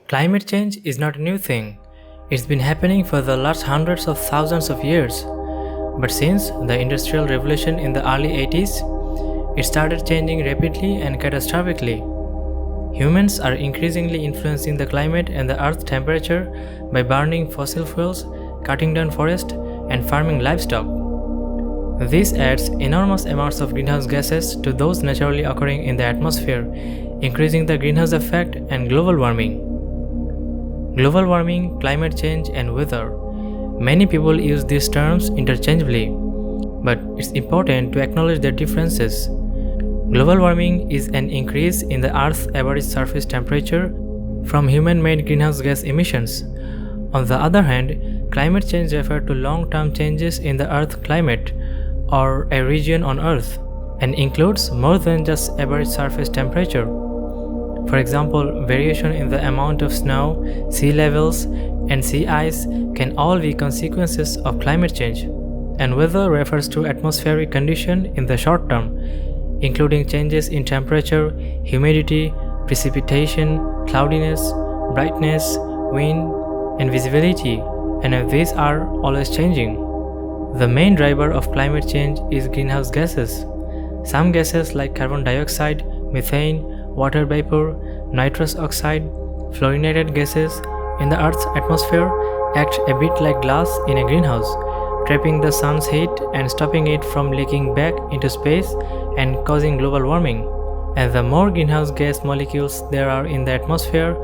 Climate change is not a new thing. It's been happening for the last hundreds of thousands of years. But since the Industrial Revolution in the early 80s, it started changing rapidly and catastrophically. Humans are increasingly influencing the climate and the Earth's temperature by burning fossil fuels, cutting down forests, and farming livestock. This adds enormous amounts of greenhouse gases to those naturally occurring in the atmosphere, increasing the greenhouse effect and global warming. Global warming, climate change, and weather. Many people use these terms interchangeably, but it's important to acknowledge their differences. Global warming is an increase in the Earth's average surface temperature from human-made greenhouse gas emissions. On the other hand, climate change refers to long-term changes in the Earth's climate or a region on Earth and includes more than just average surface temperature. For example, variation in the amount of snow, sea levels, and sea ice can all be consequences of climate change. And weather refers to atmospheric conditions in the short term, including changes in temperature, humidity, precipitation, cloudiness, brightness, wind, and visibility, and these are always changing. The main driver of climate change is greenhouse gases. Some gases like carbon dioxide, methane, water vapor, nitrous oxide, fluorinated gases in the Earth's atmosphere act a bit like glass in a greenhouse, trapping the sun's heat and stopping it from leaking back into space and causing global warming. And the more greenhouse gas molecules there are in the atmosphere,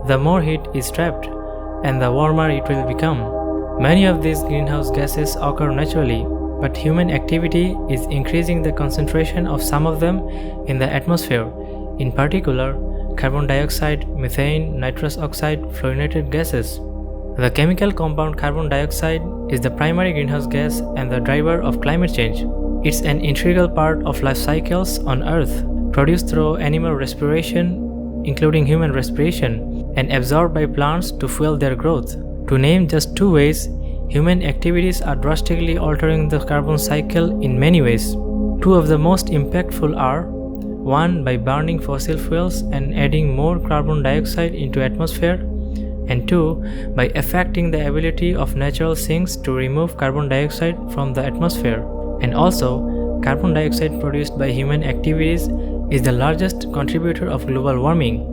the more heat is trapped, and the warmer it will become. Many of these greenhouse gases occur naturally, but human activity is increasing the concentration of some of them in the atmosphere. In particular, carbon dioxide, methane, nitrous oxide, fluorinated gases. The chemical compound carbon dioxide is the primary greenhouse gas and the driver of climate change. It's an integral part of life cycles on Earth, produced through animal respiration, including human respiration, and absorbed by plants to fuel their growth. To name just two ways, human activities are drastically altering the carbon cycle in many ways. Two of the most impactful are: one, by burning fossil fuels and adding more carbon dioxide into atmosphere, and two, by affecting the ability of natural sinks to remove carbon dioxide from the atmosphere. And also, carbon dioxide produced by human activities is the largest contributor of global warming.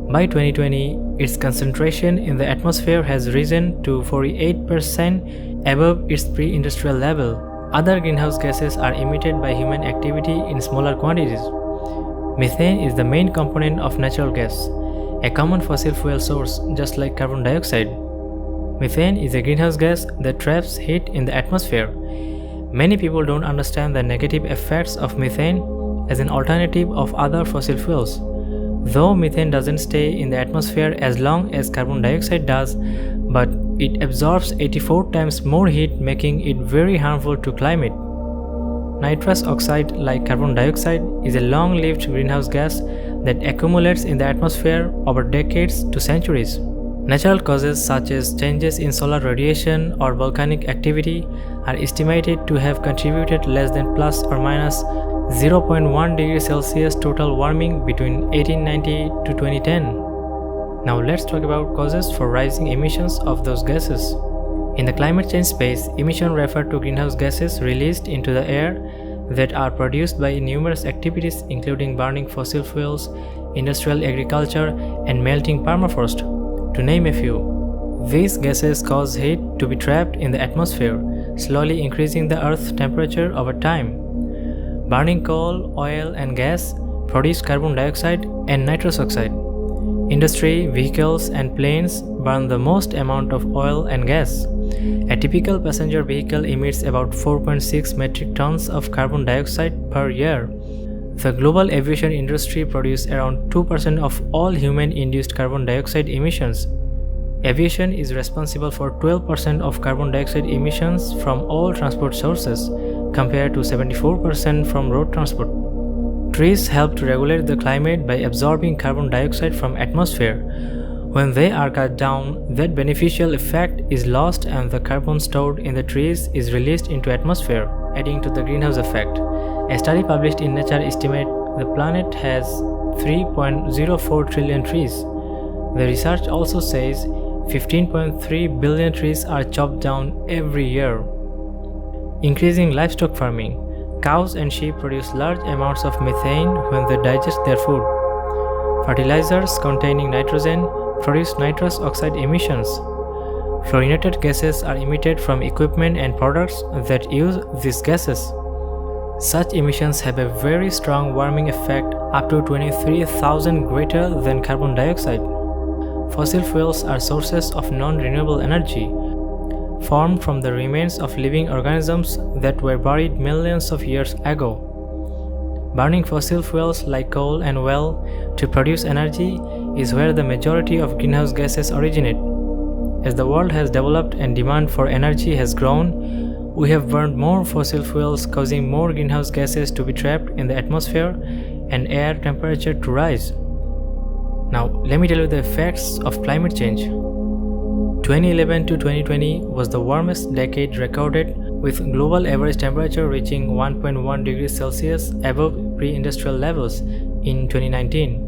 By 2020, its concentration in the atmosphere has risen to 48% above its pre-industrial level. Other greenhouse gases are emitted by human activity in smaller quantities. Methane is the main component of natural gas, a common fossil fuel source just like carbon dioxide. Methane is a greenhouse gas that traps heat in the atmosphere. Many people don't understand the negative effects of methane as an alternative of other fossil fuels. Though methane doesn't stay in the atmosphere as long as carbon dioxide does, but it absorbs 84 times more heat, making it very harmful to climate. Nitrous oxide, like carbon dioxide, is a long-lived greenhouse gas that accumulates in the atmosphere over decades to centuries. Natural causes such as changes in solar radiation or volcanic activity are estimated to have contributed less than plus or minus 0.1 degrees Celsius total warming between 1890 to 2010. Now let's talk about causes for rising emissions of those gases. In the climate change space, emissions refer to greenhouse gases released into the air that are produced by numerous activities including burning fossil fuels, industrial agriculture, and melting permafrost, to name a few. These gases cause heat to be trapped in the atmosphere, slowly increasing the Earth's temperature over time. Burning coal, oil, and gas produce carbon dioxide and nitrous oxide. Industry, vehicles, and planes burn the most amount of oil and gas. A typical passenger vehicle emits about 4.6 metric tons of carbon dioxide per year. The global aviation industry produces around 2% of all human-induced carbon dioxide emissions. Aviation is responsible for 12% of carbon dioxide emissions from all transport sources, compared to 74% from road transport. Trees help to regulate the climate by absorbing carbon dioxide from atmosphere. When they are cut down, that beneficial effect is lost and the carbon stored in the trees is released into atmosphere, adding to the greenhouse effect. A study published in Nature estimates the planet has 3.04 trillion trees. The research also says 15.3 billion trees are chopped down every year. Increasing livestock farming. Cows and sheep produce large amounts of methane when they digest their food. Fertilizers containing nitrogen produce nitrous oxide emissions. Fluorinated gases are emitted from equipment and products that use these gases. Such emissions have a very strong warming effect, up to 23,000 greater than carbon dioxide. Fossil fuels are sources of non-renewable energy, formed from the remains of living organisms that were buried millions of years ago. Burning fossil fuels like coal and oil to produce energy is where the majority of greenhouse gases originate. As the world has developed and demand for energy has grown, we have burned more fossil fuels, causing more greenhouse gases to be trapped in the atmosphere and air temperature to rise. Now, let me tell you the effects of climate change. 2011 to 2020 was the warmest decade recorded, with global average temperature reaching 1.1 degrees Celsius above pre-industrial levels in 2019.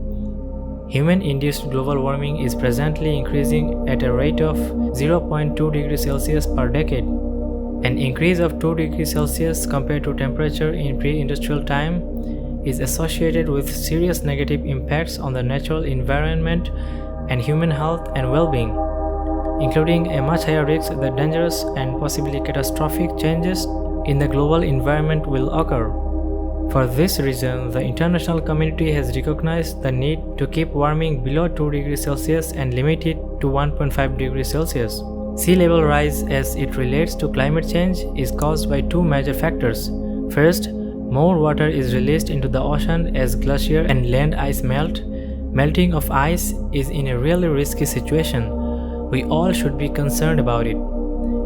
Human-induced global warming is presently increasing at a rate of 0.2 degrees Celsius per decade. An increase of 2 degrees Celsius compared to temperature in pre-industrial time is associated with serious negative impacts on the natural environment and human health and well-being, including a much higher risk that dangerous and possibly catastrophic changes in the global environment will occur. For this reason, the international community has recognized the need to keep warming below 2 degrees Celsius and limit it to 1.5 degrees Celsius. Sea level rise as it relates to climate change is caused by two major factors. First, more water is released into the ocean as glacier and land ice melt. Melting of ice is in a really risky situation. We all should be concerned about it.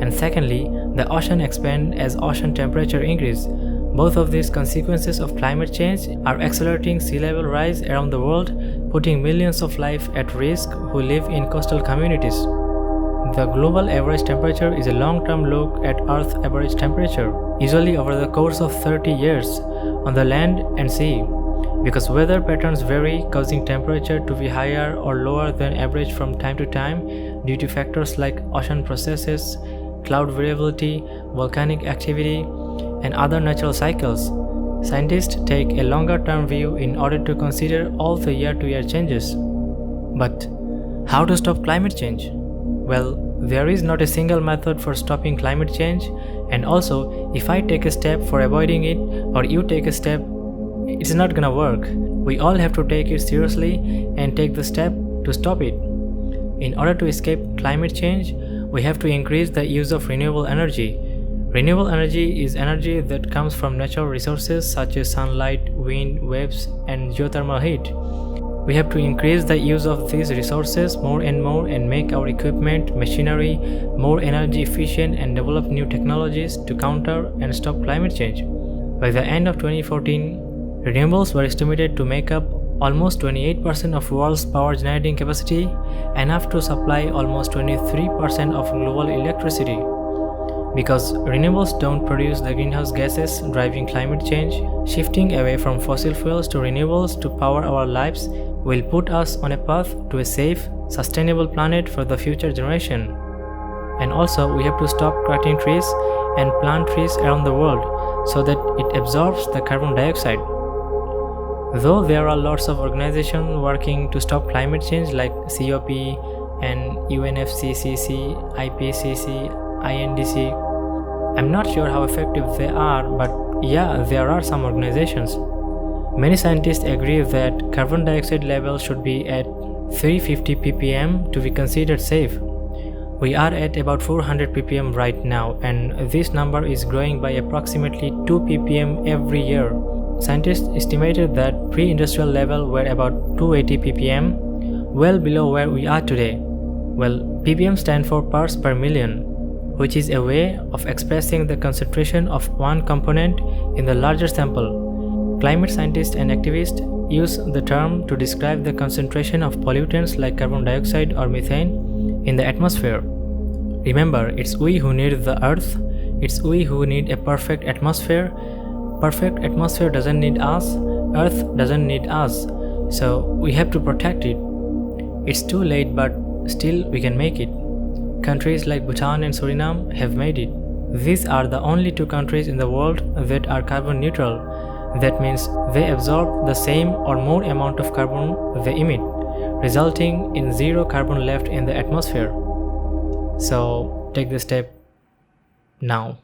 And secondly, the ocean expands as ocean temperature increases. Both of these consequences of climate change are accelerating sea level rise around the world, putting millions of lives at risk who live in coastal communities. The global average temperature is a long-term look at Earth's average temperature, usually over the course of 30 years, on the land and sea. Because weather patterns vary, causing temperature to be higher or lower than average from time to time due to factors like ocean processes, cloud variability, volcanic activity, and other natural cycles. Scientists take a longer-term view in order to consider all the year-to-year changes. But how to stop climate change? Well, there is not a single method for stopping climate change, and also, if I take a step for avoiding it or you take a step, it's not gonna work. We all have to take it seriously and take the step to stop it. In order to escape climate change, we have to increase the use of renewable energy. Renewable energy is energy that comes from natural resources such as sunlight, wind, waves, and geothermal heat. We have to increase the use of these resources more and more and make our equipment, machinery more energy efficient and develop new technologies to counter and stop climate change. By the end of 2014, renewables were estimated to make up almost 28% of world's power generating capacity, enough to supply almost 23% of global electricity. Because renewables don't produce the greenhouse gases driving climate change, shifting away from fossil fuels to renewables to power our lives will put us on a path to a safe, sustainable planet for the future generation. And also, we have to stop cutting trees and plant trees around the world so that it absorbs the carbon dioxide. Though there are lots of organizations working to stop climate change like COP and UNFCCC, IPCC, INDC, I'm not sure how effective they are, but yeah, there are some organizations. Many scientists agree that carbon dioxide level should be at 350 ppm to be considered safe. We are at about 400 ppm right now, and this number is growing by approximately 2 ppm every year. Scientists estimated that pre-industrial level were about 280 ppm, well below where we are today. Well, ppm stand for parts per million, which is a way of expressing the concentration of one component in the larger sample. Climate scientists and activists use the term to describe the concentration of pollutants like carbon dioxide or methane in the atmosphere. Remember, it's we who need the earth, it's we who need a perfect atmosphere. Perfect atmosphere doesn't need us, earth doesn't need us, so we have to protect it. It's too late, but still we can make it. Countries like Bhutan and Suriname have made it. These are the only two countries in the world that are carbon neutral. That means they absorb the same or more amount of carbon they emit, resulting in zero carbon left in the atmosphere. So take the step now.